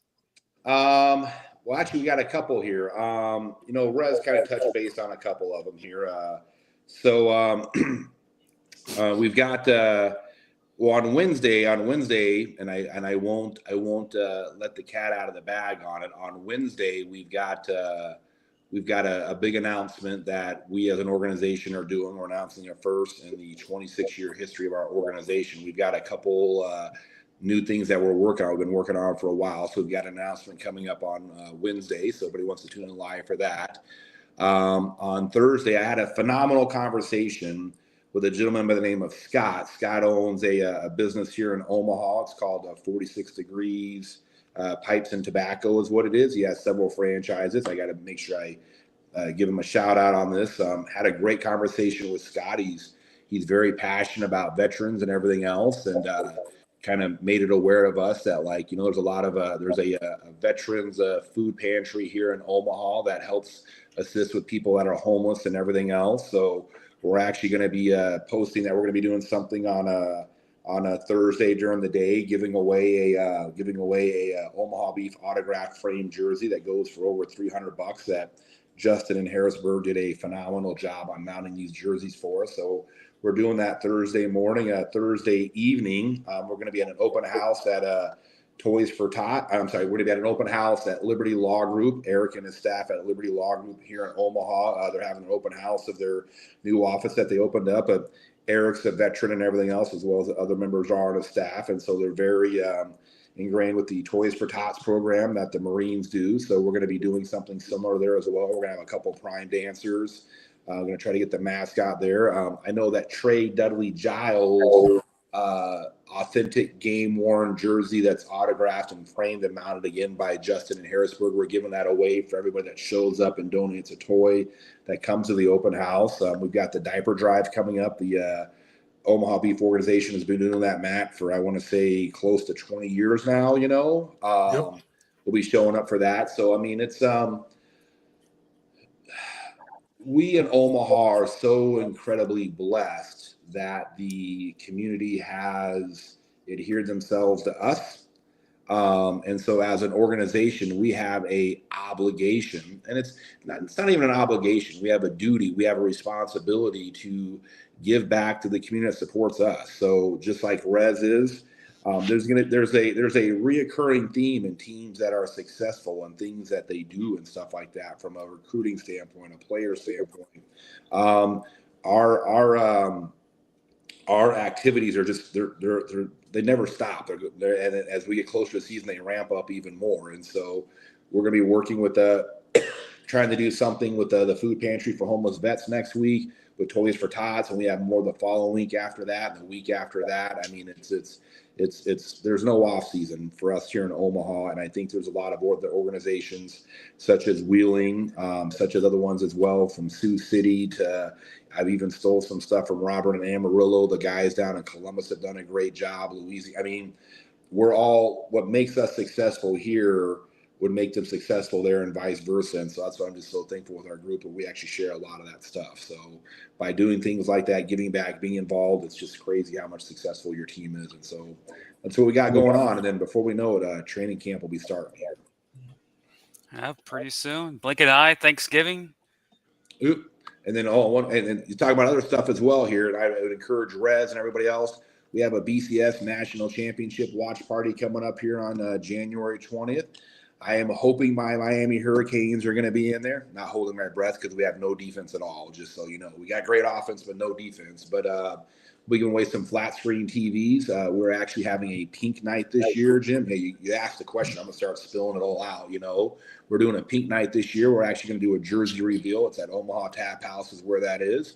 Well, actually, we got a couple here. Rez kind of touched base on a couple of them here. We've got on Wednesday, and I won't let the cat out of the bag on it. On Wednesday, we've got a big announcement that we as an organization are doing. We're announcing it first in the 26-year history of our organization. We've got a couple new things that we're working on. We've been working on for a while. So we've got an announcement coming up on Wednesday. So everybody wants to tune in live for that. On Thursday, I had a phenomenal conversation with a gentleman by the name of Scott. Scott owns a business here in Omaha. It's called 46 Degrees Pipes and Tobacco is what it is. He has several franchises. I got to make sure I give him a shout out on this. Had a great conversation with Scott. He's very passionate about veterans and everything else, and kind of made it aware of us that there's a lot of there's a veterans food pantry here in Omaha that helps assist with people that are homeless and everything else. So we're actually going to be posting that we're going to be doing something on a Thursday during the day, giving away a Omaha Beef autographed frame jersey that goes for over $300 that Justin and Harrisburg did a phenomenal job on mounting these jerseys for us. So we're doing that Thursday morning. Thursday evening, we're going to be at an open house at Toys for Tot. I'm sorry, we're going to be at an open house at Liberty Law Group. Eric and his staff at Liberty Law Group here in Omaha. They're having an open house of their new office that they opened up. Eric's a veteran and everything else, as well as the other members are on his staff. And so they're very ingrained with the Toys for Tots program that the Marines do. So we're going to be doing something similar there as well. We're going to have a couple prime dancers. I'm going to try to get the mascot there. I know that Trey Dudley Giles authentic game-worn jersey that's autographed and framed and mounted again by Justin and Harrisburg. We're giving that away for everybody that shows up and donates a toy that comes to the open house. We've got the diaper drive coming up. The Omaha Beef organization has been doing that, Matt, for I want to say close to 20 years now. We'll be showing up for that. So I mean, it's we in Omaha are so incredibly blessed that the community has adhered themselves to us. And so as an organization, we have a obligation, and it's not even an obligation. We have a duty. We have a responsibility to give back to the community that supports us. So just like Res is, there's a reoccurring theme in teams that are successful and things that they do and stuff like that from a recruiting standpoint, a player standpoint. Our activities are just they never stop. They're and as we get closer to the season, they ramp up even more. And so we're going to be working with trying to do something with the food pantry for homeless vets next week with Toys for Tots, and we have more the following week after that and the week after that. I mean, it's there's no off season for us here in Omaha, and I think there's a lot of the organizations such as Wheeling, such as other ones as well, from Sioux City to I've even stole some stuff from Robert and Amarillo. The guys down in Columbus have done a great job. Louisiana, I mean, we're all what makes us successful here would make them successful there and vice versa. And so that's why I'm just so thankful with our group, and we actually share a lot of that stuff. So by doing things like that, giving back, being involved, it's just crazy how much successful your team is. And so that's what we got going on. And then before we know it, training camp will be starting. Pretty soon. Blink an eye, Thanksgiving. Oop. And then and you talk about other stuff as well here. And I would encourage Rez and everybody else. We have a BCS National Championship watch party coming up here on January 20th. I am hoping my Miami Hurricanes are going to be in there. Not holding my breath because we have no defense at all, just so you know. We got great offense, but no defense. But we can away some flat screen TVs. We're actually having a pink night this year, Jim. Hey, you asked the question. I'm going to start spilling it all out, We're doing a pink night this year. We're actually going to do a jersey reveal. It's at Omaha Tap House is where that is.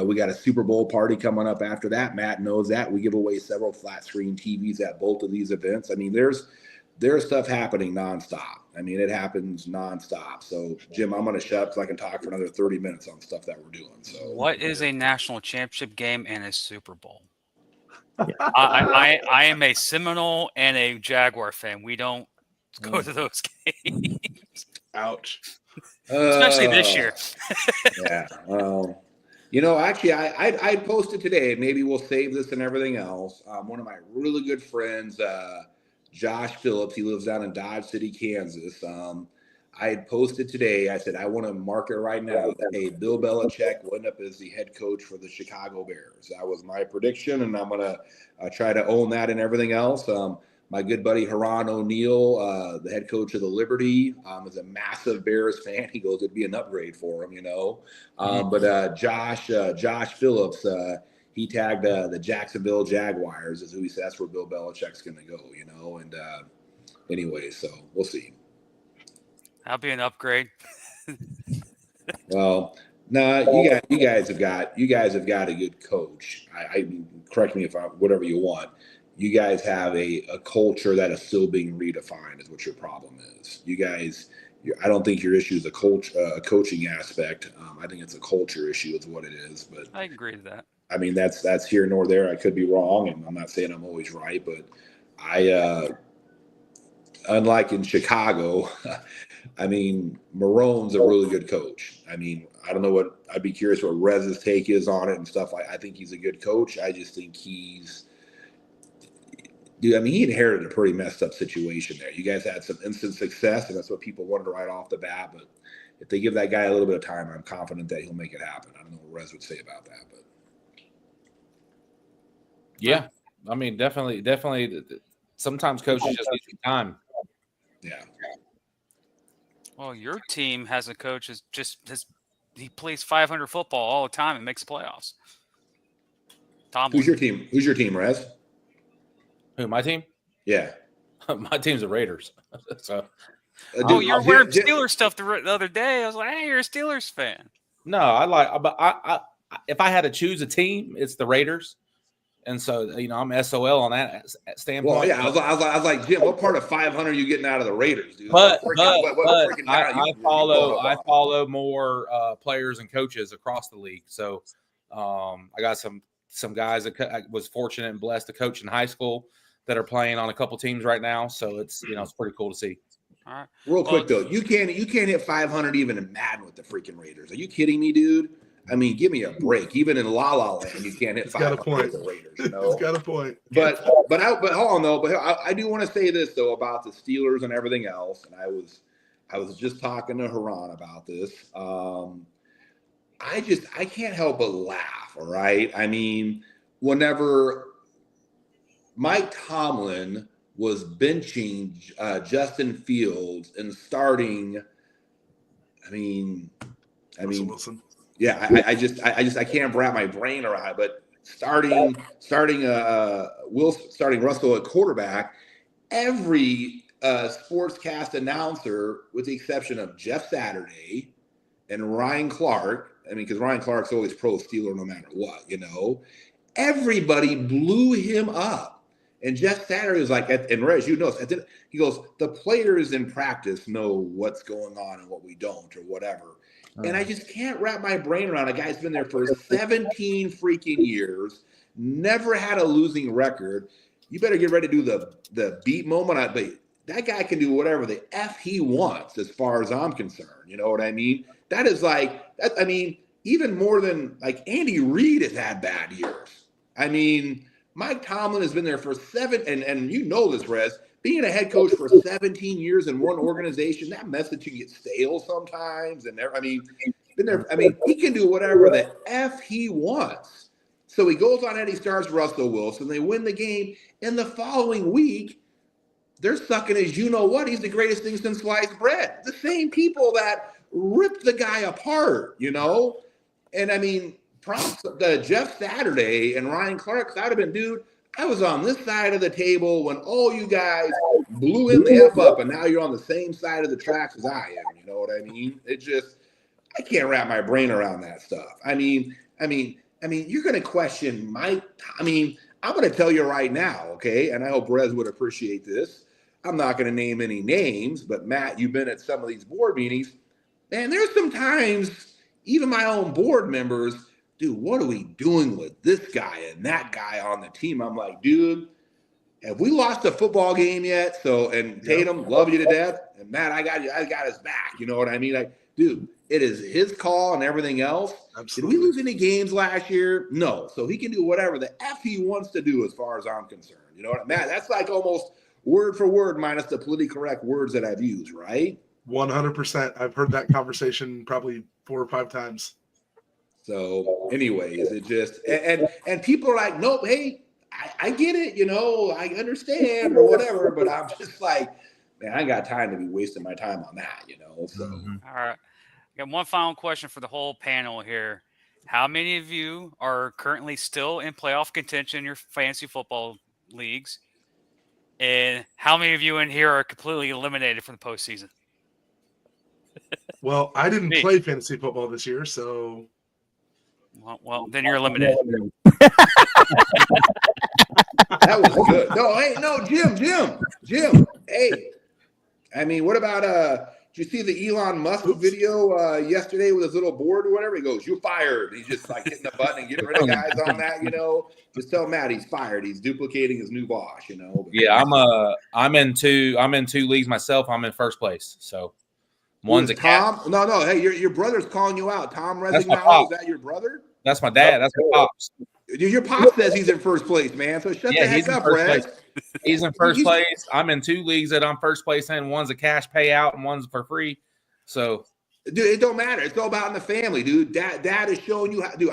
We got a Super Bowl party coming up after that. Matt knows that. We give away several flat screen TVs at both of these events. I mean, there's stuff happening nonstop. I mean, it happens nonstop. So, Jim, I'm going to shut up so I can talk for another 30 minutes on stuff that we're doing. So, what is a national championship game and a Super Bowl? I am a Seminole and a Jaguar fan. We don't go to those games. Ouch. Especially this year. Yeah. Actually, I posted today. Maybe we'll save this and everything else. One of my really good friends, Josh Phillips, he lives down in Dodge City, Kansas. I had posted today. I said, I want to mark it right now that, hey, Bill Belichick will end up as the head coach for the Chicago Bears. That was my prediction, and I'm going to try to own that and everything else. My good buddy, Haran O'Neal, the head coach of the Liberty, is a massive Bears fan. He goes, it'd be an upgrade for him, But Josh Phillips, he tagged the Jacksonville Jaguars as who he said that's where Bill Belichick's going to go, And anyway, so we'll see. That'll be an upgrade. Well, no, you guys have got a good coach. I correct me if whatever you want. You guys have a culture that is still being redefined is what your problem is. You guys, I don't think your issue is a coaching aspect. I think it's a culture issue is what it is. But I agree with that. I mean, that's here nor there. I could be wrong, and I'm not saying I'm always right, but unlike in Chicago, I mean, Marone's a really good coach. I mean, I don't know I'd be curious what Rez's take is on it and stuff. I think he's a good coach. I just think he inherited a pretty messed up situation there. You guys had some instant success, and that's what people wanted right off the bat, but if they give that guy a little bit of time, I'm confident that he'll make it happen. I don't know what Rez would say about that, but yeah, I mean, definitely. Sometimes coaches just need some time. yeah. Well, your team has a coach he plays 500 football all the time and makes the playoffs. Tomlin. Who's your team? Who's your team, Rez? Who, my team? Yeah. My team's the Raiders. So. Oh, you're wearing Steelers stuff the other day. I was like, hey, you're a Steelers fan. No, but I if I had to choose a team, it's the Raiders. And so, I'm SOL on that standpoint. Well, yeah, I was like, Jim, what part of 500 are you getting out of the Raiders, dude? But I follow more players and coaches across the league. So I got some guys that I was fortunate and blessed to coach in high school that are playing on a couple teams right now. So it's it's pretty cool to see. All right. Real quick though, you can't hit 500 even in Madden with the freaking Raiders. Are you kidding me, dude? I mean, give me a break. Even in La La Land, you can't hit 500 with the Raiders. He's got a point. But hold on though. But I do want to say this though about the Steelers and everything else. And I was just talking to Haran about this. I can't help but laugh. All right. I mean, whenever Mike Tomlin was benching Justin Fields and starting, Russell Wilson. Yeah, I can't wrap my brain around it. But starting Russell at quarterback, every sportscast announcer, with the exception of Jeff Saturday and Ryan Clark, because Ryan Clark's always pro Steeler no matter what, everybody blew him up. And Jeff Saturday was like, and Reg, he goes, the players in practice know what's going on and what we don't or whatever. And I just can't wrap my brain around a guy who's been there for 17 freaking years, never had a losing record. You better get ready to do the beat moment. But that guy can do whatever the F he wants as far as I'm concerned. You know what I mean? That is like, that. Even more than like Andy Reid has had bad years. Mike Tomlin has been there for and you know this, Rez, being a head coach for 17 years in one organization, that message can get stale sometimes. And been there. He can do whatever the F he wants. So he goes on and he starts Russell Wilson. They win the game. And the following week, they're sucking his you-know-what. He's the greatest thing since sliced bread. The same people that ripped the guy apart, And props to Jeff Saturday and Ryan Clark. I'd have been, dude, I was on this side of the table when all you guys blew in the F up, and now you're on the same side of the tracks as I am. You know what I mean? It just, I can't wrap my brain around that stuff. You're going to question Mike. I'm going to tell you right now, okay, and I hope Rez would appreciate this. I'm not going to name any names, but Matt, you've been at some of these board meetings, and there's some times even my own board members, dude, what are we doing with this guy and that guy on the team? I'm like, dude, have we lost a football game yet? And Tatum, love you to death. And Matt, I got his back. You know what I mean? Like, dude, it is his call and everything else. Absolutely. Did we lose any games last year? No. So he can do whatever the F he wants to do as far as I'm concerned. You know what I mean? Matt, that's like almost word for word minus the politically correct words that I've used, right? 100%. I've heard that conversation probably 4 or 5 times. So anyways, it just, and people are like, nope, hey, I get it, I understand or whatever, but I'm just like, man, I ain't got time to be wasting my time on that, so. All right. I got one final question for the whole panel here. How many of you are currently still in playoff contention in your fantasy football leagues? And how many of you in here are completely eliminated from the postseason? Well, I didn't play fantasy football this year, so. Well, then you're eliminated. That was good. No, Jim. Hey, what about did you see the Elon Musk video yesterday with his little board or whatever? He goes, "You're fired." He's just like hitting the button and getting rid of guys on that, Just tell Matt he's fired. He's duplicating his new boss, But, yeah, I'm in two leagues myself. I'm in first place. So one's a Tom. cat. No. Hey, your brother's calling you out. Tom Resignalo. Is that your brother? That's my dad. That's my pops. Your pop says he's in first place, man. So shut the heck up, Brad. He's in first place. I'm in 2 leagues that I'm first place in. One's a cash payout and one's for free. So Dude, it don't matter. It's all about in the family, dude. Dad is showing you how. Dude,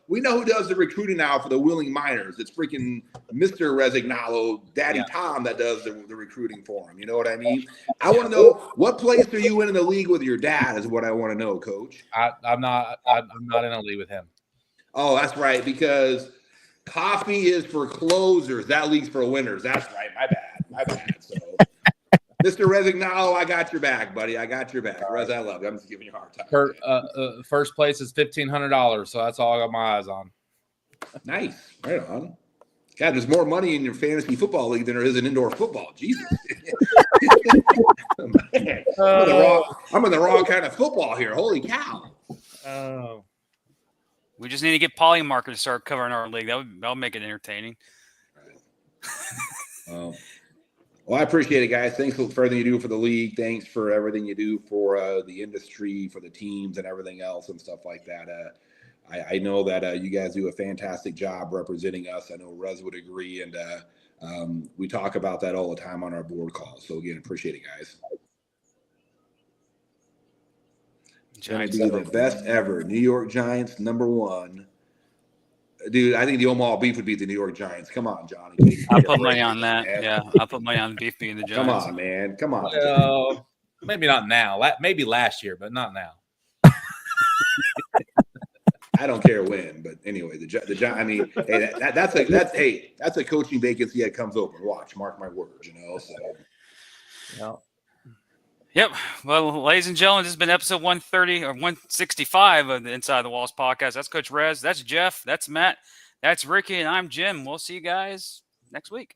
we know who does the recruiting now for the willing minors. It's freaking Mr. Resignalo, Daddy Tom, that does the recruiting for him. You know what I mean? I want to know, what place are you in the league with your dad? Is what I want to know, Coach. I'm not in a league with him. Oh, that's right, because coffee is for closers. That league's for winners. That's right. My bad. So. Mr. Resignalo, I got your back, buddy. I got your back. Rez, I love you. I'm just giving you a hard time. First place is $1,500, so that's all I got my eyes on. Nice. Right on. God, there's more money in your fantasy football league than there is in indoor football. Jesus. Man, I'm in the wrong kind of football here. Holy cow. We just need to get Polymarket to start covering our league. That'll make it entertaining. Well, I appreciate it, guys. Thanks for everything you do for the league. Thanks for everything you do for the industry, for the teams, and everything else and stuff like that. I know that you guys do a fantastic job representing us. I know Rez would agree, and we talk about that all the time on our board calls. So, again, appreciate it, guys. It's going to be the best ever. New York Giants, #1. Dude, I think the Omaha Beef would beat the New York Giants. Come on, Johnny. I'll put money on that. Man. Yeah, I'll put money on the Beef beating the Giants. Come on, man. Come on. Well, maybe not now. Maybe last year, but not now. I don't care when, but anyway, I mean, hey, that's a coaching vacancy that comes open. Watch, mark my words, you know. So, yeah. Yep. Well, ladies and gentlemen, this has been episode 130 or 165 of the Inside the Walls podcast. That's Coach Rez. That's Jeff. That's Matt. That's Ricky, and I'm Jim. We'll see you guys next week.